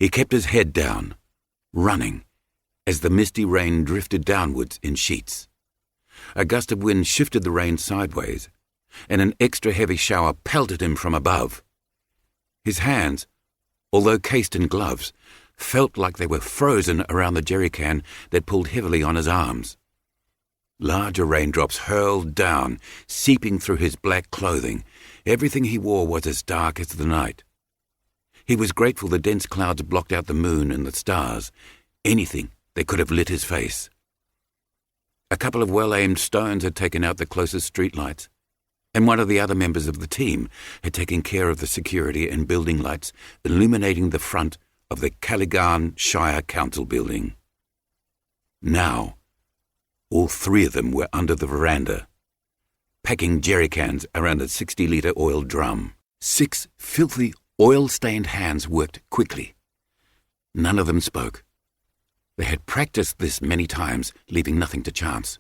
He kept his head down, running, as the misty rain drifted downwards in sheets. A gust of wind shifted the rain sideways, and an extra heavy shower pelted him from above. His hands, although cased in gloves, felt like they were frozen around the jerrycan that pulled heavily on his arms. Larger raindrops hurled down, seeping through his black clothing. Everything he wore was as dark as the night. He was grateful the dense clouds blocked out the moon and the stars, anything that could have lit his face. A couple of well-aimed stones had taken out the closest streetlights, and one of the other members of the team had taken care of the security and building lights illuminating the front of the Kallygarn Shire Council building. Now, all three of them were under the veranda, packing jerrycans around a 60-litre oil drum. 6 filthy, oil-stained hands worked quickly. None of them spoke. They had practiced this many times, leaving nothing to chance.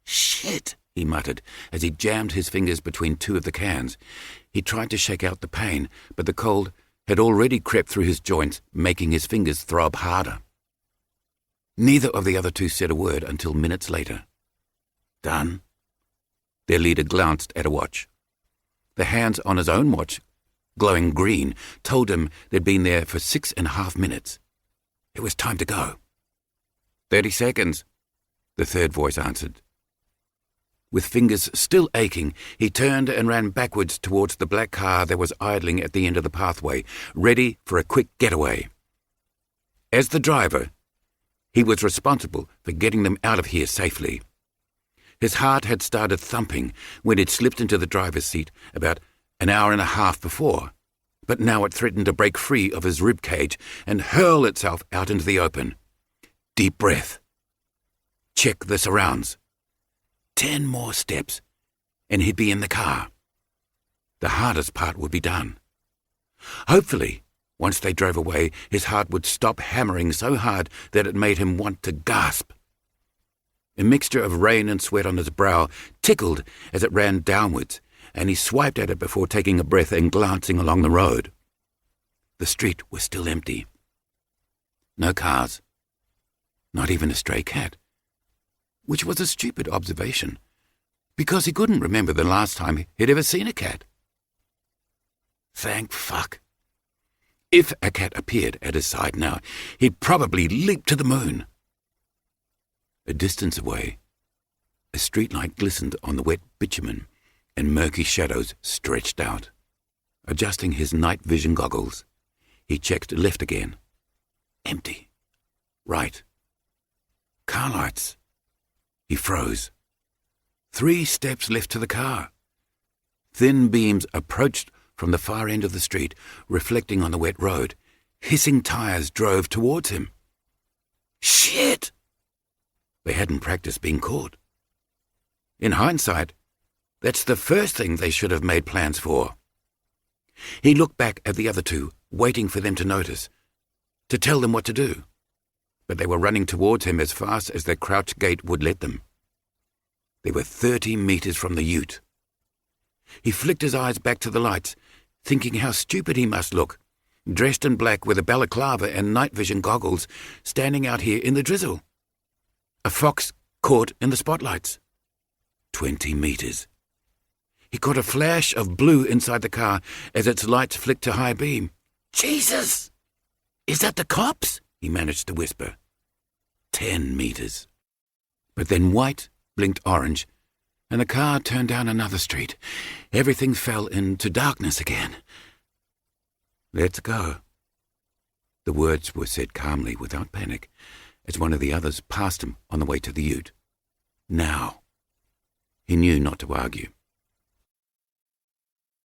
"Shit," he muttered as he jammed his fingers between 2 of the cans. He tried to shake out the pain, but the cold had already crept through his joints, making his fingers throb harder. Neither of the other 2 said a word until minutes later. "Done?" Their leader glanced at a watch. The hands on his own watch, glowing green, told him they'd been there for 6.5 minutes. It was time to go. 30 seconds, the third voice answered. With fingers still aching, he turned and ran backwards towards the black car that was idling at the end of the pathway, ready for a quick getaway. As the driver, he was responsible for getting them out of here safely. His heart had started thumping when it slipped into the driver's seat about an hour and a half before, but now it threatened to break free of his rib cage and hurl itself out into the open. Deep breath. Check the surrounds. 10 more steps, and he'd be in the car. The hardest part would be done. Hopefully, once they drove away, his heart would stop hammering so hard that it made him want to gasp. A mixture of rain and sweat on his brow tickled as it ran downwards, and he swiped at it before taking a breath and glancing along the road. The street was still empty. No cars. Not even a stray cat. Which was a stupid observation, because he couldn't remember the last time he'd ever seen a cat. Thank fuck. If a cat appeared at his side now, he'd probably leap to the moon. A distance away, a streetlight glistened on the wet bitumen, and murky shadows stretched out. Adjusting his night vision goggles, he checked left again. Empty. Right. Car lights. He froze. 3 steps left to the car. Thin beams approached from the far end of the street, reflecting on the wet road. Hissing tires drove towards him. Shit! They hadn't practiced being caught. In hindsight, that's the first thing they should have made plans for. He looked back at the other 2, waiting for them to notice, to tell them what to do. But they were running towards him as fast as their crouch gait would let them. They were 30 meters from the ute. He flicked his eyes back to the lights, thinking how stupid he must look, dressed in black with a balaclava and night vision goggles, standing out here in the drizzle. A fox caught in the spotlights. 20 meters. He caught a flash of blue inside the car as its lights flicked to high beam. Jesus! Is that the cops? He managed to whisper. 10 meters. But then white blinked orange, and the car turned down another street. Everything fell into darkness again. Let's go. The words were said calmly, without panic, as one of the others passed him on the way to the ute. Now. He knew not to argue.